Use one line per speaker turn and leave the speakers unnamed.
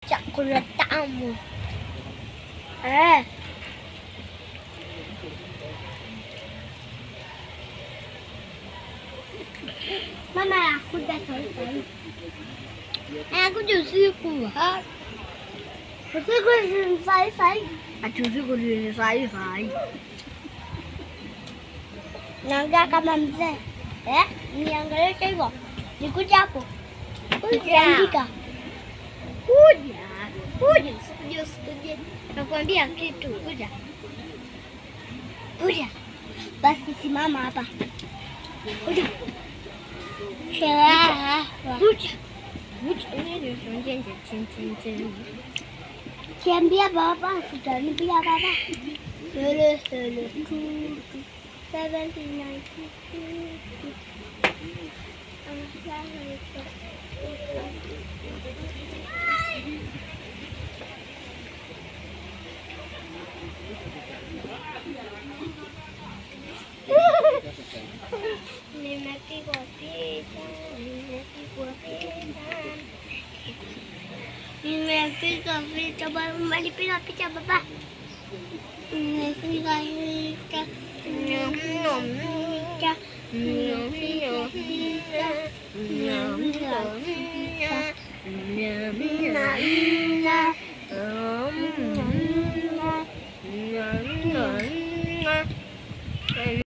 chakula tamu. Eh. Mama anakuja sasa. Anakuja usiku. Usiku ni sai. Ati usiku ni sai. Naongea kama mzee. Niangalie hivyo. Nikuja hapo. Kuja. Kuja. Nakwambia kitu. Kuja. Basi simama hapa. Kuja. Kuja. Kiambia baba, utaniambia baba. Sele. 79. Nimepigwa picha. Nimepiga picha baba, umenipiga picha baba. Nimepiga picha.